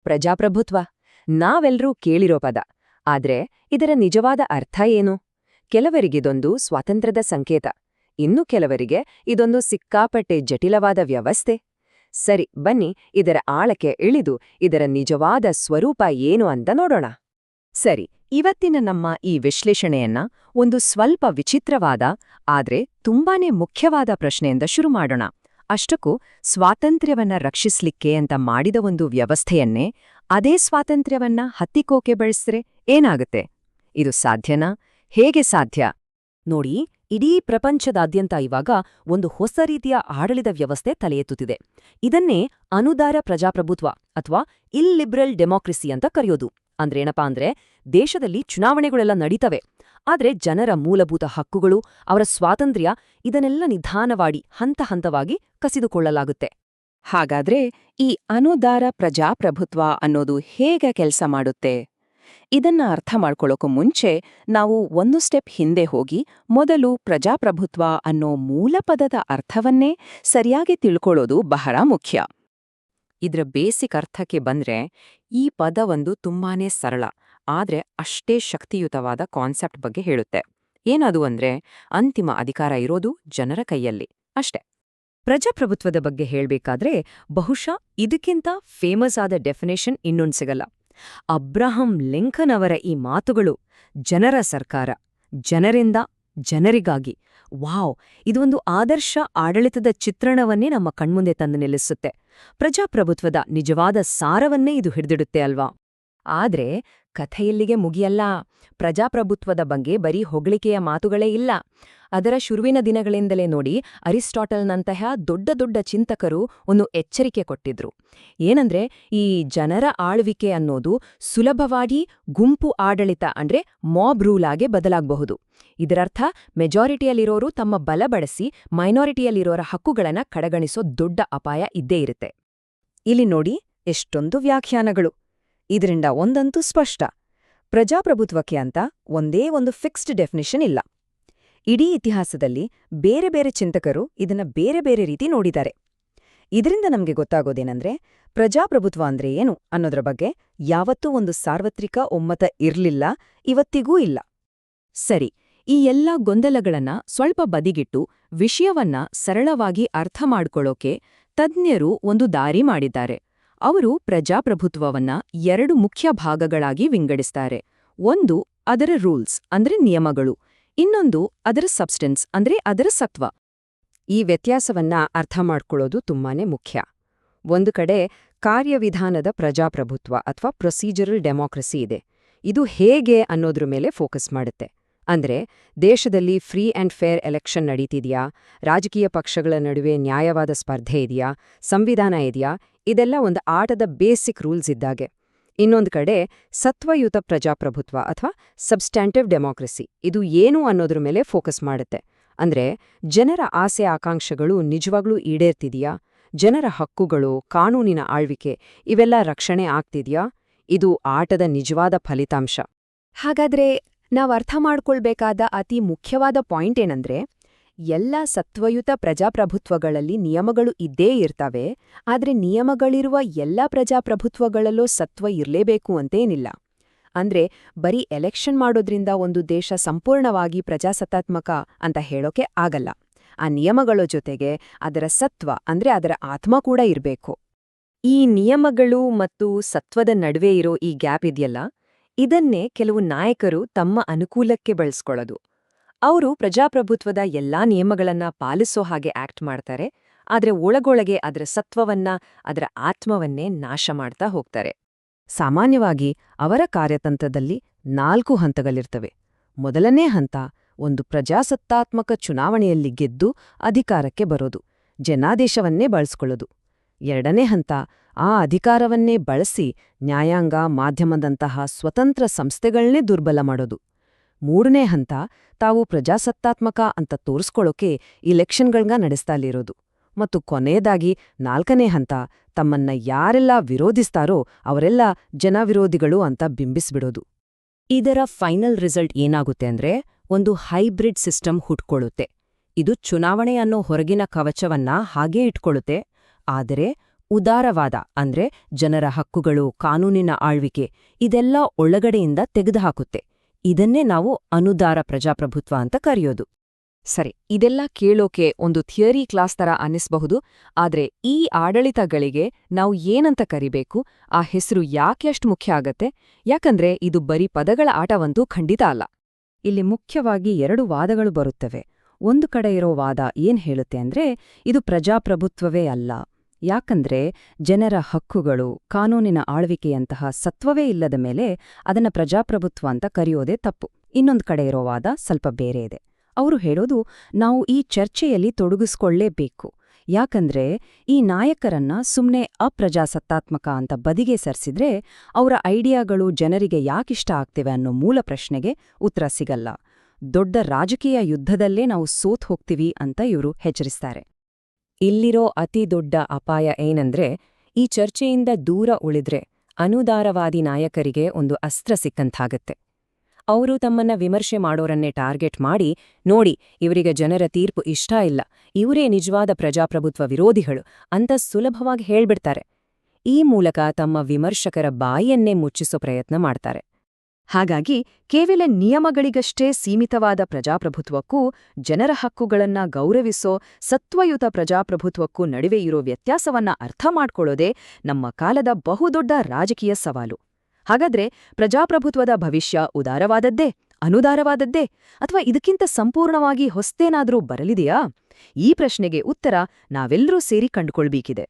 ಪ್ರಜಾಪ್ರಭುತ್ವ ನಾವೆಲ್ಲರೂ ಕೇಳಿರೋ ಪದ. ಆದ್ರೆ ಇದರ ನಿಜವಾದ ಅರ್ಥ ಏನು? ಕೆಲವರಿಗಿದೊಂದು ಸ್ವಾತಂತ್ರ್ಯದ ಸಂಕೇತ, ಇನ್ನು ಕೆಲವರಿಗೆ ಇದೊಂದು ಸಿಕ್ಕಾಪಟ್ಟೆ ಜಟಿಲವಾದ ವ್ಯವಸ್ಥೆ. ಸರಿ, ಬನ್ನಿ ಇದರ ಆಳಕ್ಕೆ ಇಳಿದು ಇದರ ನಿಜವಾದ ಸ್ವರೂಪ ಏನು ಅಂತ ನೋಡೋಣ. ಸರಿ, ಇವತ್ತಿನ ನಮ್ಮ ಈ ವಿಶ್ಲೇಷಣೆಯನ್ನ ಒಂದು ಸ್ವಲ್ಪ ವಿಚಿತ್ರವಾದ ಆದ್ರೆ ತುಂಬಾನೇ ಮುಖ್ಯವಾದ ಪ್ರಶ್ನೆಯಿಂದ ಶುರು ಮಾಡೋಣ. ಅಷ್ಟಕ್ಕೂ ಸ್ವಾತಂತ್ರ್ಯವನ್ನ ರಕ್ಷಿಸ್ಲಿಕ್ಕೆ ಅಂತ ಮಾಡಿದ ಒಂದು ವ್ಯವಸ್ಥೆಯನ್ನೇ ಅದೇ ಸ್ವಾತಂತ್ರ್ಯವನ್ನ ಹತ್ತಿಕ್ಕೋಕೆ ಬಳಸಿದ್ರೆ ಏನಾಗುತ್ತೆ? ಇದು ಸಾಧ್ಯನಾ? ಹೇಗೆ ಸಾಧ್ಯ? ನೋಡಿ, ಇಡೀ ಪ್ರಪಂಚದಾದ್ಯಂತ ಇವಾಗ ಒಂದು ಹೊಸ ರೀತಿಯ ಆಡಳಿತ ವ್ಯವಸ್ಥೆ ತಲೆ ಎತ್ತುತ್ತಿದೆ. ಇದನ್ನೇ ಅನುದಾರ ಪ್ರಜಾಪ್ರಭುತ್ವ ಅಥವಾ ಇಲ್ಲಿಬ್ರಲ್ ಡೆಮಾಕ್ರಸಿ ಅಂತ ಕರೆಯೋದು. ಅಂದ್ರೇನಪ್ಪಾ ಅಂದ್ರೆ, ದೇಶದಲ್ಲಿ ಚುನಾವಣೆಗಳೆಲ್ಲ ನಡೀತವೆ, ಆದ್ರೆ ಜನರ ಮೂಲಭೂತ ಹಕ್ಕುಗಳು, ಅವರ ಸ್ವಾತಂತ್ರ್ಯ ಇದನ್ನೆಲ್ಲ ನಿಧಾನವಾಗಿ ಹಂತ ಹಂತವಾಗಿ ಕಸಿದುಕೊಳ್ಳಲಾಗುತ್ತೆ. ಹಾಗಾದ್ರೆ ಈ ಅನುದಾರ ಪ್ರಜಾಪ್ರಭುತ್ವ ಅನ್ನೋದು ಹೇಗೆ ಕೆಲಸ ಮಾಡುತ್ತೆ? ಇದನ್ನ ಅರ್ಥ ಮಾಡ್ಕೊಳ್ಳೋಕು ಮುಂಚೆ ನಾವು ಒಂದು ಸ್ಟೆಪ್ ಹಿಂದೆ ಹೋಗಿ ಮೊದಲು ಪ್ರಜಾಪ್ರಭುತ್ವ ಅನ್ನೋ ಮೂಲ ಪದದ ಅರ್ಥವನ್ನೇ ಸರಿಯಾಗಿ ತಿಳ್ಕೊಳ್ಳೋದು ಬಹಳ ಮುಖ್ಯ. ಇದ್ರ ಬೇಸಿಕ್ ಅರ್ಥಕ್ಕೆ ಬಂದ್ರೆ, ಈ ಪದ ಒಂದು ತುಂಬಾನೇ ಸರಳ ಆದ್ರೆ ಅಷ್ಟೇ ಶಕ್ತಿಯುತವಾದ ಕಾನ್ಸೆಪ್ಟ್ ಬಗ್ಗೆ ಹೇಳುತ್ತೆ. ಏನದು ಅಂದ್ರೆ, ಅಂತಿಮ ಅಧಿಕಾರ ಇರೋದು ಜನರ ಕೈಯಲ್ಲಿ ಅಷ್ಟೇ. ಪ್ರಜಾಪ್ರಭುತ್ವದ ಬಗ್ಗೆ ಹೇಳ್ಬೇಕಾದ್ರೆ ಬಹುಶಃ ಇದಕ್ಕಿಂತ ಫೇಮಸ್ ಆದ ಡೆಫಿನೇಷನ್ ಇನ್ನೊಂದು ಸಿಗಲ್ಲ. ಅಬ್ರಹಂ ಲಿಂಕನ್ ಅವರ ಈ ಮಾತುಗಳು, ಜನರ ಸರ್ಕಾರ, ಜನರಿಂದ ಜನರಿಗಾಗಿ, ವಾವ್, ಇದೊಂದು ಆದರ್ಶ ಆಡಳಿತದ ಚಿತ್ರಣವನ್ನೇ ನಮ್ಮ ಕಣ್ಮುಂದೆ ತಂದು ನಿಲ್ಲಿಸುತ್ತೆ. ಪ್ರಜಾಪ್ರಭುತ್ವದ ನಿಜವಾದ ಸಾರವನ್ನೇ ಇದು ಹಿಡಿದಿಡುತ್ತೆ ಅಲ್ವಾ? ಆದ್ರೆ ಕಥೆಯಲ್ಲಿಗೆ ಮುಗಿಯಲ್ಲ. ಪ್ರಜಾಪ್ರಭುತ್ವದ ಬಗ್ಗೆ ಬರೀ ಹೊಗಳಿಕೆಯ ಮಾತುಗಳೇ ಇಲ್ಲ. ಅದರ ಶುರುವಿನ ದಿನಗಳಿಂದಲೇ ನೋಡಿ, ಅರಿಸ್ಟಾಟಲ್ನಂತಹ ದೊಡ್ಡ ದೊಡ್ಡ ಚಿಂತಕರು ಒಂದು ಎಚ್ಚರಿಕೆ ಕೊಟ್ಟಿದ್ರು. ಏನಂದ್ರೆ, ಈ ಜನರ ಆಳ್ವಿಕೆ ಅನ್ನೋದು ಸುಲಭವಾಗಿ ಗುಂಪು ಆಡಳಿತ ಅಂದ್ರೆ ಮಾಬ್ ರೂಲ್ ಆಗಿ ಬದಲಾಗಬಹುದು. ಇದರರ್ಥ ಮೆಜಾರಿಟಿಯಲ್ಲಿರೋರು ತಮ್ಮ ಬಲ ಬಳಸಿ ಮೈನಾರಿಟಿಯಲ್ಲಿರೋರ ಹಕ್ಕುಗಳನ್ನ ಕಡೆಗಣಿಸೋ ದೊಡ್ಡ ಅಪಾಯ ಇದ್ದೇ ಇರುತ್ತೆ. ಇಲ್ಲಿ ನೋಡಿ ಎಷ್ಟೊಂದು ವ್ಯಾಖ್ಯಾನಗಳು. ಇದರಿಂದ ಒಂದಂತೂ ಸ್ಪಷ್ಟ: ಪ್ರಜಾಪ್ರಭುತ್ವಕ್ಕೆ ಅಂತ ಒಂದೇ ಒಂದು ಫಿಕ್ಸ್ಡ್ ಡೆಫಿನಿಷನ್ ಇಲ್ಲ. ಇಡೀ ಇತಿಹಾಸದಲ್ಲಿ ಬೇರೆ ಬೇರೆ ಚಿಂತಕರು ಇದನ್ನ ಬೇರೆ ಬೇರೆ ರೀತಿ ನೋಡಿದ್ದಾರೆ. ಇದರಿಂದ ನಮಗೆ ಗೊತ್ತಾಗೋದೇನಂದ್ರೆ, ಪ್ರಜಾಪ್ರಭುತ್ವ ಅಂದ್ರೆ ಏನು ಅನ್ನೋದ್ರ ಬಗ್ಗೆ ಯಾವತ್ತೂ ಒಂದು ಸಾರ್ವತ್ರಿಕ ಒಮ್ಮತ ಇರ್ಲಿಲ್ಲ, ಇವತ್ತಿಗೂ ಇಲ್ಲ. ಸರಿ, ಈ ಎಲ್ಲ ಗೊಂದಲಗಳನ್ನ ಸ್ವಲ್ಪ ಬದಿಗಿಟ್ಟು ವಿಷಯವನ್ನ ಸರಳವಾಗಿ ಅರ್ಥ ಮಾಡ್ಕೊಳ್ಳೋಕೆ ತಜ್ಞರು ಒಂದು ದಾರಿ ಮಾಡಿದ್ದಾರೆ. ಅವರು ಪ್ರಜಾಪ್ರಭುತ್ವವನ್ನ 2 ಮುಖ್ಯ ಭಾಗಗಳಾಗಿ ವಿಂಗಡಿಸ್ತಾರೆ. ಒಂದು ಅದರ ರೂಲ್ಸ್ ಅಂದ್ರೆ ನಿಯಮಗಳು, ಇನ್ನೊಂದು ಅದರ ಸಬ್ಸ್ಟೆನ್ಸ್ ಅಂದ್ರೆ ಅದರ ಸತ್ವ. ಈ ವ್ಯತ್ಯಾಸವನ್ನ ಅರ್ಥ ಮಾಡ್ಕೊಳ್ಳೋದು ತುಂಬಾನೇ ಮುಖ್ಯ. ಒಂದು ಕಡೆ ಕಾರ್ಯವಿಧಾನದ ಪ್ರಜಾಪ್ರಭುತ್ವ ಅಥವಾ ಪ್ರೊಸೀಜರಲ್ ಡೆಮಾಕ್ರಸಿ ಇದೆ. ಇದು ಹೇಗೆ ಅನ್ನೋದ್ರ ಮೇಲೆ ಫೋಕಸ್ ಮಾಡುತ್ತೆ. ಅಂದ್ರೆ, ದೇಶದಲ್ಲಿ ಫ್ರೀ ಅಂಡ್ ಫೇರ್ ಎಲೆಕ್ಷನ್ ನಡೀತಿದ್ಯಾ, ರಾಜಕೀಯ ಪಕ್ಷಗಳ ನಡುವೆ ನ್ಯಾಯವಾದ ಸ್ಪರ್ಧೆ ಇದೆಯಾ, ಸಂವಿಧಾನ ಇದೆಯಾ, ಇದೆಲ್ಲ ಒಂದು ಆಟದ ಬೇಸಿಕ್ ರೂಲ್ಸ್ ಇದ್ದಾಗೆ. ಇನ್ನೊಂದು ಕಡೆ ಸತ್ವಯುತ ಪ್ರಜಾಪ್ರಭುತ್ವ ಅಥವಾ ಸಬ್ಸ್ಟ್ಯಾಂಟಿವ್ ಡೆಮಾಕ್ರಸಿ, ಇದು ಏನು ಅನ್ನೋದ್ರ ಮೇಲೆ ಫೋಕಸ್ ಮಾಡುತ್ತೆ. ಅಂದ್ರೆ, ಜನರ ಆಸೆ ಆಕಾಂಕ್ಷೆಗಳು ನಿಜವಾಗ್ಲೂ ಈಡೇರ್ತಿದೆಯಾ, ಜನರ ಹಕ್ಕುಗಳು, ಕಾನೂನಿನ ಆಳ್ವಿಕೆ ಇವೆಲ್ಲ ರಕ್ಷಣೆ ಆಗ್ತಿದ್ಯಾ, ಇದು ಆಟದ ನಿಜವಾದ ಫಲಿತಾಂಶ. ಹಾಗಾದ್ರೆ ನಾವು ಅರ್ಥ ಮಾಡ್ಕೊಳ್ಬೇಕಾದ ಅತಿ ಮುಖ್ಯವಾದ ಪಾಯಿಂಟ್ ಏನಂದ್ರೆ, ಎಲ್ಲ ಸತ್ವಯುತ ಪ್ರಜಾಪ್ರಭುತ್ವಗಳಲ್ಲಿ ನಿಯಮಗಳು ಇದ್ದೇ ಇರ್ತವೆ, ಆದ್ರೆ ನಿಯಮಗಳಿರುವ ಎಲ್ಲ ಪ್ರಜಾಪ್ರಭುತ್ವಗಳಲ್ಲೂ ಸತ್ವ ಇರ್ಲೇಬೇಕು ಅಂತೇನಿಲ್ಲ. ಅಂದ್ರೆ, ಬರೀ ಎಲೆಕ್ಷನ್ ಮಾಡೋದ್ರಿಂದ ಒಂದು ದೇಶ ಸಂಪೂರ್ಣವಾಗಿ ಪ್ರಜಾಸತ್ತಾತ್ಮಕ ಅಂತ ಹೇಳೋಕೆ ಆಗಲ್ಲ. ಆ ನಿಯಮಗಳ ಜೊತೆಗೆ ಅದರ ಸತ್ವ ಅಂದ್ರೆ ಅದರ ಆತ್ಮ ಕೂಡ ಇರ್ಬೇಕು. ಈ ನಿಯಮಗಳು ಮತ್ತು ಸತ್ವದ ನಡುವೆ ಇರೋ ಈ ಗ್ಯಾಪ್ ಇದೆಯಲ್ಲ, ಇದನ್ನೇ ಕೆಲವು ನಾಯಕರು ತಮ್ಮ ಅನುಕೂಲಕ್ಕೆ ಬಳಸ್ಕೊಳ್ಳೋದು. ಅವರು ಪ್ರಜಾಪ್ರಭುತ್ವದ ಎಲ್ಲಾ ನಿಯಮಗಳನ್ನ ಪಾಲಿಸೋ ಹಾಗೆ ಆಕ್ಟ್ ಮಾಡ್ತಾರೆ, ಆದ್ರೆ ಒಳಗೊಳಗೆ ಅದರ ಸತ್ವವನ್ನ, ಅದರ ಆತ್ಮವನ್ನೇ ನಾಶ ಮಾಡ್ತಾ ಹೋಗ್ತಾರೆ. ಸಾಮಾನ್ಯವಾಗಿ ಅವರ ಕಾರ್ಯತಂತ್ರದಲ್ಲಿ 4 ಹಂತಗಳಿರ್ತವೆ. ಮೊದಲನೇ ಹಂತ ಒಂದು ಪ್ರಜಾಸತ್ತಾತ್ಮಕ ಚುನಾವಣೆಯಲ್ಲಿ ಗೆದ್ದು ಅಧಿಕಾರಕ್ಕೆ ಬರೋದು, ಜನಾದೇಶವನ್ನೇ ಬಳಸ್ಕೊಳ್ಳೋದು. ಎರಡನೇ ಹಂತ ಆ ಅಧಿಕಾರವನ್ನೇ ಬಳಸಿ ನ್ಯಾಯಾಂಗ, ಮಾಧ್ಯಮದಂತಹ ಸ್ವತಂತ್ರ ಸಂಸ್ಥೆಗಳನ್ನೇ ದುರ್ಬಲ ಮಾಡೋದು. ಮೂರನೇ ಹಂತ ತಾವು ಪ್ರಜಾಸತ್ತಾತ್ಮಕ ಅಂತ ತೋರಿಸ್ಕೊಳ್ಳೋಕೆ ಇಲೆಕ್ಷನ್ಗಳನ್ನ ನಡೆಸ್ತಾಲಿರೋದು. ಮತ್ತು ಕೊನೆಯದಾಗಿ 4ನೇ ಹಂತ ತಮ್ಮನ್ನ ಯಾರೆಲ್ಲ ವಿರೋಧಿಸ್ತಾರೋ ಅವರೆಲ್ಲ ಜನವಿರೋಧಿಗಳು ಅಂತ ಬಿಂಬಿಸ್ಬಿಡೋದು. ಇದರ ಫೈನಲ್ ರಿಸಲ್ಟ್ ಏನಾಗುತ್ತೆ ಅಂದ್ರೆ, ಒಂದು ಹೈಬ್ರಿಡ್ ಸಿಸ್ಟಮ್ ಹುಟ್ಕೊಳ್ಳುತ್ತೆ. ಇದು ಚುನಾವಣೆ ಅನ್ನೋ ಹೊರಗಿನ ಕವಚವನ್ನ ಹಾಗೇ ಇಟ್ಕೊಳ್ಳುತ್ತೆ, ಆದರೆ ಉದಾರವಾದ ಅಂದ್ರೆ ಜನರ ಹಕ್ಕುಗಳು, ಕಾನೂನಿನ ಆಳ್ವಿಕೆ ಇದೆಲ್ಲ ಒಳಗಡೆಯಿಂದ ತೆಗೆದುಹಾಕುತ್ತೆ. ಇದನ್ನೇ ನಾವು ಅನುದಾರ ಪ್ರಜಾಪ್ರಭುತ್ವ ಅಂತ ಕರೆಯೋದು. ಸರಿ, ಇದೆಲ್ಲ ಕೇಳೋಕೆ ಒಂದು ಥಿಯರಿ ಕ್ಲಾಸ್ ತರ ಅನ್ನಿಸ್ಬಹುದು. ಆದ್ರೆ ಈ ಆಡಳಿತಗಳಿಗೆ ನಾವು ಏನಂತ ಕರಿಬೇಕು? ಆ ಹೆಸರು ಯಾಕೆ ಅಷ್ಟು ಮುಖ್ಯ ಆಗತ್ತೆ? ಯಾಕಂದ್ರೆ ಇದು ಬರೀ ಪದಗಳ ಆಟವಂತೂ ಖಂಡಿತ ಅಲ್ಲ. ಇಲ್ಲಿ ಮುಖ್ಯವಾಗಿ 2 ವಾದಗಳು ಬರುತ್ತವೆ. ಒಂದು ಕಡೆ ಇರೋ ವಾದ ಏನ್ ಹೇಳುತ್ತೆ ಅಂದ್ರೆ ಇದು ಪ್ರಜಾಪ್ರಭುತ್ವವೇ ಅಲ್ಲ, ಯಾಕಂದ್ರೆ ಜನರ ಹಕ್ಕುಗಳು, ಕಾನೂನಿನ ಆಳ್ವಿಕೆಯಂತಹ ಸತ್ವವೇ ಇಲ್ಲದ ಮೇಲೆ ಅದನ್ನ ಪ್ರಜಾಪ್ರಭುತ್ವ ಅಂತ ಕರೆಯೋದೇ ತಪ್ಪು. ಇನ್ನೊಂದು ಕಡೆ ಇರೋ ವಾದ ಸ್ವಲ್ಪ ಬೇರೆ ಇದೆ. ಅವರು ಹೇಳೋದು ನಾವು ಈ ಚರ್ಚೆಯಲ್ಲಿ ತೊಡಗಿಸ್ಕೊಳ್ಳೇಬೇಕು, ಯಾಕಂದ್ರೆ ಈ ನಾಯಕರನ್ನ ಸುಮ್ನೆ ಅಪ್ರಜಾಸತ್ತಾತ್ಮಕ ಅಂತ ಬದಿಗೆ ಸರ್ಸಿದ್ರೆ ಅವರ ಐಡಿಯಾಗಳು ಜನರಿಗೆ ಯಾಕಿಷ್ಟ ಆಗ್ತಿವೆ ಅನ್ನೋ ಮೂಲ ಪ್ರಶ್ನೆಗೆ ಉತ್ತರ ಸಿಗಲ್ಲ. ದೊಡ್ಡ ರಾಜಕೀಯ ಯುದ್ಧದಲ್ಲೇ ನಾವು ಸೋತ್ ಹೋಗ್ತೀವಿ ಅಂತ ಇವರು ಎಚ್ಚರಿಸ್ತಾರೆ. ಇಲ್ಲಿರೋ ಅತಿ ದೊಡ್ಡ ಅಪಾಯ ಏನಂದ್ರೆ ಈ ಚರ್ಚೆಯಿಂದ ದೂರ ಉಳಿದ್ರೆ ಅನುದಾರವಾದಿ ನಾಯಕರಿಗೆ ಒಂದು ಅಸ್ತ್ರ ಸಿಕ್ಕಂತಾಗತ್ತೆ. ಅವರು ತಮ್ಮನ್ನ ವಿಮರ್ಶೆ ಮಾಡೋರನ್ನೇ ಟಾರ್ಗೆಟ್ ಮಾಡಿ, ನೋಡಿ ಇವರಿಗೆ ಜನರ ತೀರ್ಪು ಇಷ್ಟ ಇಲ್ಲ, ಇವರೇ ನಿಜವಾದ ಪ್ರಜಾಪ್ರಭುತ್ವ ವಿರೋಧಿಗಳು ಅಂತ ಸುಲಭವಾಗಿ ಹೇಳ್ಬಿಡ್ತಾರೆ. ಈ ಮೂಲಕ ತಮ್ಮ ವಿಮರ್ಶಕರ ಬಾಯಿಯನ್ನೇ ಮುಚ್ಚಿಸೋ ಪ್ರಯತ್ನ ಮಾಡ್ತಾರೆ. ಹಾಗಾಗಿ ಕೇವಲ ನಿಯಮಗಳಿಗಷ್ಟೇ ಸೀಮಿತವಾದ ಪ್ರಜಾಪ್ರಭುತ್ವಕ್ಕೂ ಜನರ ಹಕ್ಕುಗಳನ್ನ ಗೌರವಿಸೋ ಸತ್ವಯುತ ಪ್ರಜಾಪ್ರಭುತ್ವಕ್ಕೂ ನಡುವೆ ಇರೋ ವ್ಯತ್ಯಾಸವನ್ನ ಅರ್ಥ ಮಾಡ್ಕೊಳ್ಳೋದೇ ನಮ್ಮ ಕಾಲದ ಬಹುದೊಡ್ಡ ರಾಜಕೀಯ ಸವಾಲು. ಹಾಗಾದ್ರೆ ಪ್ರಜಾಪ್ರಭುತ್ವದ ಭವಿಷ್ಯ ಉದಾರವಾದದ್ದೇ, ಅನುದಾರವಾದದ್ದೇ, ಅಥವಾ ಇದಕ್ಕಿಂತ ಸಂಪೂರ್ಣವಾಗಿ ಹೊಸ್ತೇನಾದ್ರೂ ಬರಲಿದೆಯಾ? ಈ ಪ್ರಶ್ನೆಗೆ ಉತ್ತರ ನಾವೆಲ್ಲರೂ ಸೇರಿ ಕಂಡುಕೊಳ್ಬೇಕಿದೆ.